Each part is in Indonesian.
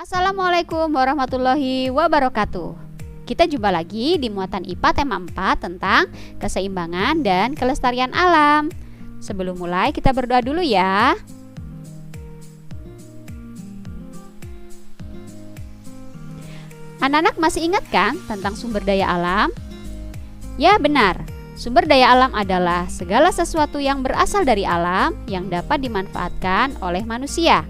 Assalamualaikum warahmatullahi wabarakatuh. Kita jumpa lagi di muatan IPA tema 4 tentang keseimbangan dan kelestarian alam. Sebelum mulai kita berdoa dulu ya. Anak-anak masih ingat kan tentang sumber daya alam? Ya benar, sumber daya alam adalah segala sesuatu yang berasal dari alam yang dapat dimanfaatkan oleh manusia.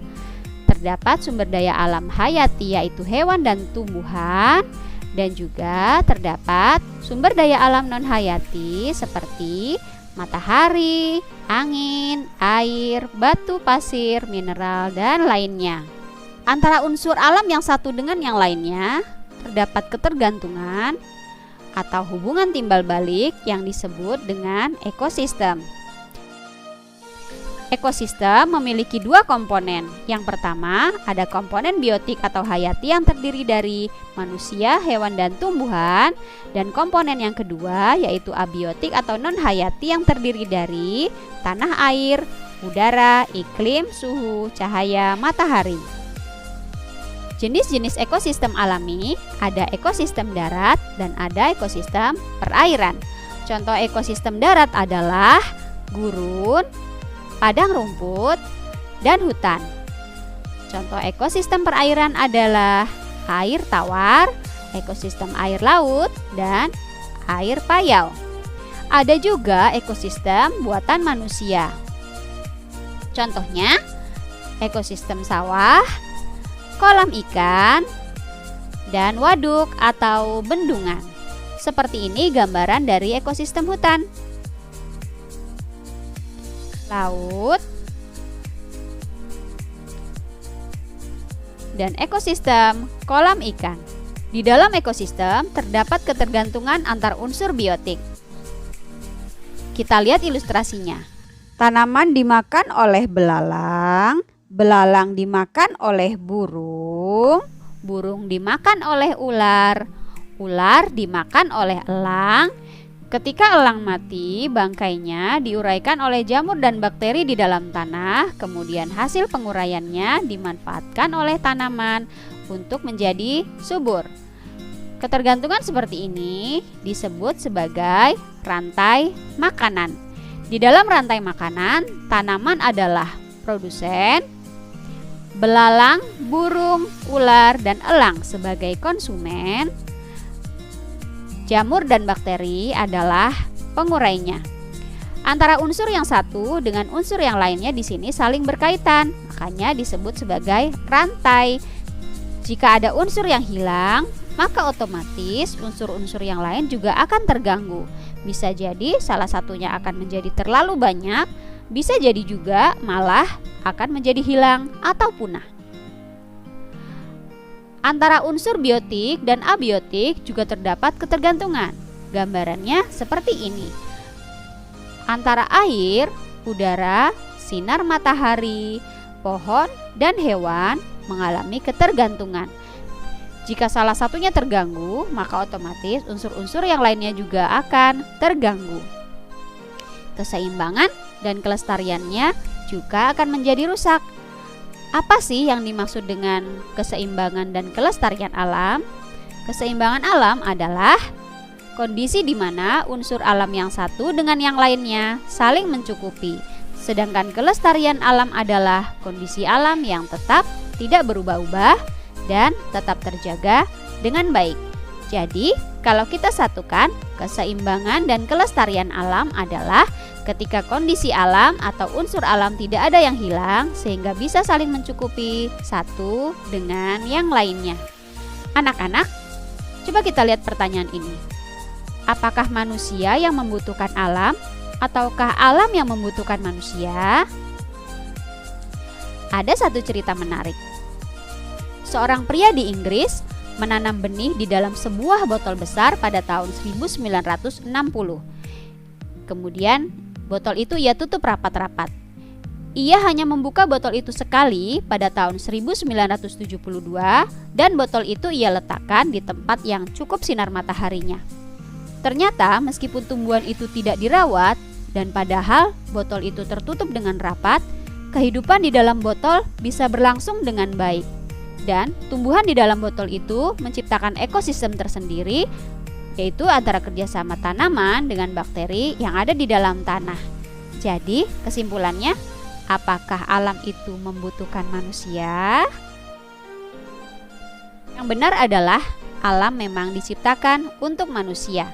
Terdapat sumber daya alam hayati yaitu hewan dan tumbuhan, dan juga terdapat sumber daya alam non hayati seperti matahari, angin, air, batu pasir, mineral, dan lainnya. Antara unsur alam yang satu dengan yang lainnya terdapat ketergantungan atau hubungan timbal balik yang disebut dengan ekosistem. Ekosistem memiliki dua komponen. Yang pertama, ada komponen biotik atau hayati yang terdiri dari manusia, hewan, dan tumbuhan. Dan komponen yang kedua yaitu abiotik atau non-hayati yang terdiri dari tanah air, udara, iklim, suhu, cahaya, matahari. Jenis-jenis ekosistem alami ada ekosistem darat dan ada ekosistem perairan. Contoh ekosistem darat adalah gurun, padang rumput, dan hutan. Contoh ekosistem perairan adalah air tawar, ekosistem air laut, dan air payau. Ada juga ekosistem buatan manusia. Contohnya ekosistem sawah, kolam ikan, dan waduk atau bendungan. Seperti ini gambaran dari ekosistem hutan. Laut, dan ekosistem kolam ikan. Di dalam ekosistem terdapat ketergantungan antar unsur biotik. Kita lihat ilustrasinya. Tanaman dimakan oleh belalang, belalang dimakan oleh burung, burung dimakan oleh ular, ular dimakan oleh elang. Ketika elang mati, bangkainya diuraikan oleh jamur dan bakteri di dalam tanah, kemudian hasil penguraiannya dimanfaatkan oleh tanaman untuk menjadi subur. Ketergantungan seperti ini disebut sebagai rantai makanan. Di dalam rantai makanan, tanaman adalah produsen, belalang, burung, ular, dan elang sebagai konsumen. Jamur dan bakteri adalah pengurainya. Antara unsur yang satu dengan unsur yang lainnya di sini saling berkaitan, makanya disebut sebagai rantai. Jika ada unsur yang hilang, maka otomatis unsur-unsur yang lain juga akan terganggu. Bisa jadi salah satunya akan menjadi terlalu banyak, bisa jadi juga malah akan menjadi hilang atau punah. Antara unsur biotik dan abiotik juga terdapat ketergantungan. Gambarannya seperti ini. Antara air, udara, sinar matahari, pohon, dan hewan mengalami ketergantungan. Jika salah satunya terganggu, maka otomatis unsur-unsur yang lainnya juga akan terganggu. Keseimbangan dan kelestariannya juga akan menjadi rusak. Apa sih yang dimaksud dengan keseimbangan dan kelestarian alam? Keseimbangan alam adalah kondisi di mana unsur alam yang satu dengan yang lainnya saling mencukupi. Sedangkan kelestarian alam adalah kondisi alam yang tetap tidak berubah-ubah dan tetap terjaga dengan baik. Jadi, kalau kita satukan, keseimbangan dan kelestarian alam adalah ketika kondisi alam atau unsur alam tidak ada yang hilang sehingga bisa saling mencukupi satu dengan yang lainnya. Anak-anak, coba kita lihat pertanyaan ini. Apakah manusia yang membutuhkan alam ataukah alam yang membutuhkan manusia? Ada satu cerita menarik. Seorang pria di Inggris menanam benih di dalam sebuah botol besar pada tahun 1960. Kemudian botol itu ia tutup rapat-rapat. Ia hanya membuka botol itu sekali pada tahun 1972 dan botol itu ia letakkan di tempat yang cukup sinar mataharinya. Ternyata meskipun tumbuhan itu tidak dirawat dan padahal botol itu tertutup dengan rapat, kehidupan di dalam botol bisa berlangsung dengan baik. Dan tumbuhan di dalam botol itu menciptakan ekosistem tersendiri, yaitu antara kerjasama tanaman dengan bakteri yang ada di dalam tanah. Jadi kesimpulannya, apakah alam itu membutuhkan manusia? Yang benar adalah alam memang diciptakan untuk manusia.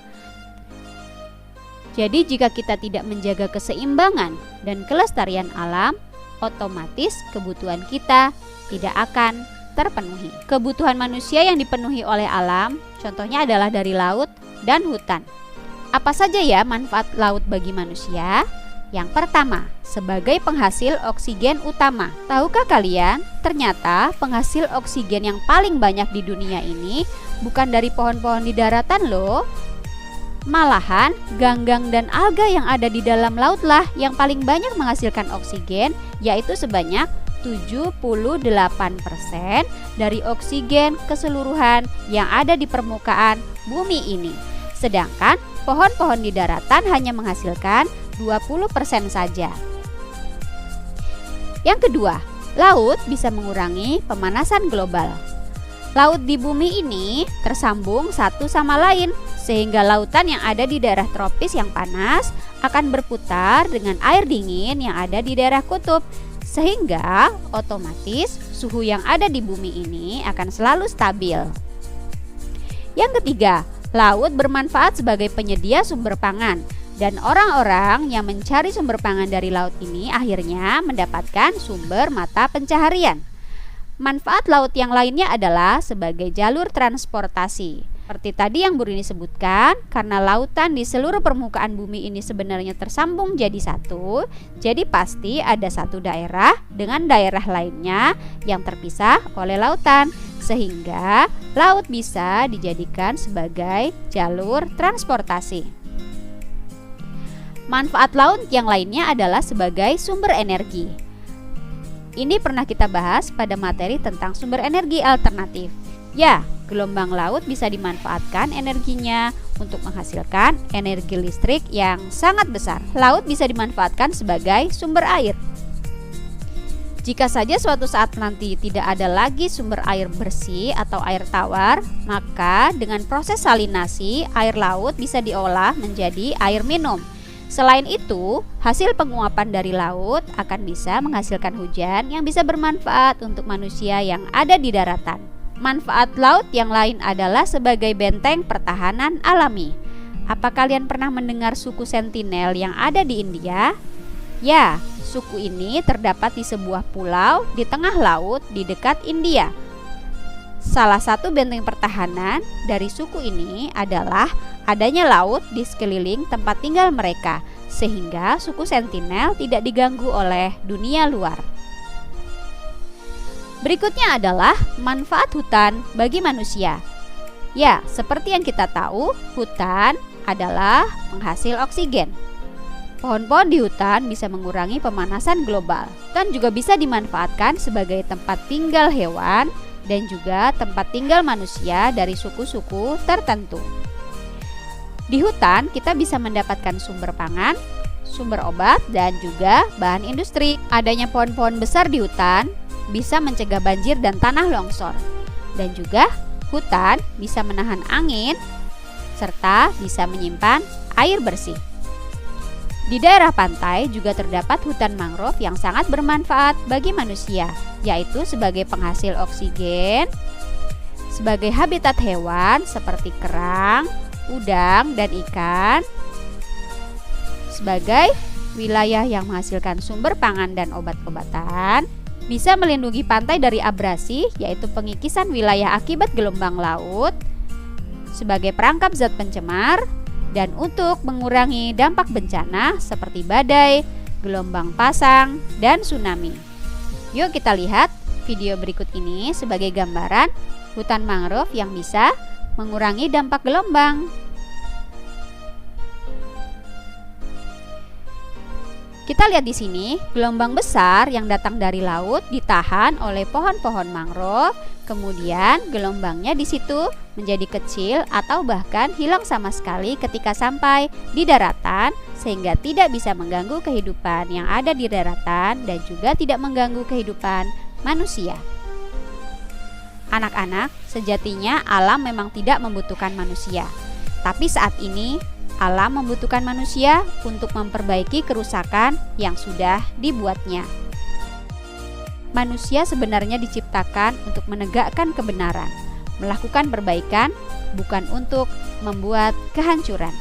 Jadi jika kita tidak menjaga keseimbangan dan kelestarian alam, otomatis kebutuhan kita tidak akan terpenuhi. Kebutuhan manusia yang dipenuhi oleh alam, contohnya adalah dari laut dan hutan. Apa saja ya manfaat laut bagi manusia? Yang pertama, sebagai penghasil oksigen utama. Tahukah kalian, ternyata penghasil oksigen yang paling banyak di dunia ini bukan dari pohon-pohon di daratan loh. Malahan, ganggang dan alga yang ada di dalam lautlah yang paling banyak menghasilkan oksigen, yaitu sebanyak 78% dari oksigen keseluruhan yang ada di permukaan bumi ini. Sedangkan pohon-pohon di daratan hanya menghasilkan 20% saja. Yang kedua, laut bisa mengurangi pemanasan global. Laut di bumi ini tersambung satu sama lain, sehingga lautan yang ada di daerah tropis yang panas akan berputar dengan air dingin yang ada di daerah kutub, sehingga otomatis suhu yang ada di bumi ini akan selalu stabil. Yang ketiga, laut bermanfaat sebagai penyedia sumber pangan, dan orang-orang yang mencari sumber pangan dari laut ini akhirnya mendapatkan sumber mata pencaharian. Manfaat laut yang lainnya adalah sebagai jalur transportasi. Seperti tadi yang Bu Rini sebutkan, karena lautan di seluruh permukaan bumi ini sebenarnya tersambung jadi satu, jadi pasti ada satu daerah dengan daerah lainnya yang terpisah oleh lautan, sehingga laut bisa dijadikan sebagai jalur transportasi. Manfaat laut yang lainnya adalah sebagai sumber energi. Ini pernah kita bahas pada materi tentang sumber energi alternatif. Ya, gelombang laut bisa dimanfaatkan energinya untuk menghasilkan energi listrik yang sangat besar. Laut bisa dimanfaatkan sebagai sumber air. Jika saja suatu saat nanti tidak ada lagi sumber air bersih atau air tawar, maka dengan proses salinasi, air laut bisa diolah menjadi air minum. Selain itu, hasil penguapan dari laut akan bisa menghasilkan hujan yang bisa bermanfaat untuk manusia yang ada di daratan. Manfaat laut yang lain adalah sebagai benteng pertahanan alami. Apa kalian pernah mendengar suku Sentinel yang ada di India? Ya, suku ini terdapat di sebuah pulau di tengah laut di dekat India. Salah satu benteng pertahanan dari suku ini adalah adanya laut di sekeliling tempat tinggal mereka, sehingga suku Sentinel tidak diganggu oleh dunia luar. Berikutnya adalah manfaat hutan bagi manusia. Ya, seperti yang kita tahu, hutan adalah penghasil oksigen. Pohon-pohon di hutan bisa mengurangi pemanasan global dan juga bisa dimanfaatkan sebagai tempat tinggal hewan dan juga tempat tinggal manusia dari suku-suku tertentu. Di hutan kita bisa mendapatkan sumber pangan, sumber obat, dan juga bahan industri. Adanya pohon-pohon besar di hutan bisa mencegah banjir dan tanah longsor. Dan juga hutan bisa menahan angin serta bisa menyimpan air bersih. Di daerah pantai juga terdapat hutan mangrove yang sangat bermanfaat bagi manusia, yaitu sebagai penghasil oksigen, sebagai habitat hewan seperti kerang, udang, dan ikan, sebagai wilayah yang menghasilkan sumber pangan dan obat-obatan, bisa melindungi pantai dari abrasi, yaitu pengikisan wilayah akibat gelombang laut, sebagai perangkap zat pencemar, dan untuk mengurangi dampak bencana seperti badai, gelombang pasang, dan tsunami. Yuk kita lihat video berikut ini sebagai gambaran hutan mangrove yang bisa mengurangi dampak gelombang. Kita lihat di sini, gelombang besar yang datang dari laut ditahan oleh pohon-pohon mangrove, kemudian gelombangnya di situ menjadi kecil atau bahkan hilang sama sekali ketika sampai di daratan, sehingga tidak bisa mengganggu kehidupan yang ada di daratan dan juga tidak mengganggu kehidupan manusia. Anak-anak, sejatinya alam memang tidak membutuhkan manusia. Tapi saat ini, alam membutuhkan manusia untuk memperbaiki kerusakan yang sudah dibuatnya. Manusia sebenarnya diciptakan untuk menegakkan kebenaran, melakukan perbaikan, bukan untuk membuat kehancuran.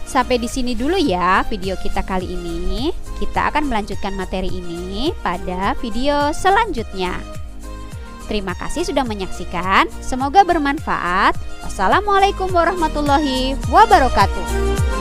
Sampai di sini dulu ya video kita kali ini. Kita akan melanjutkan materi ini pada video selanjutnya. Terima kasih sudah menyaksikan. Semoga bermanfaat. Wassalamualaikum warahmatullahi wabarakatuh.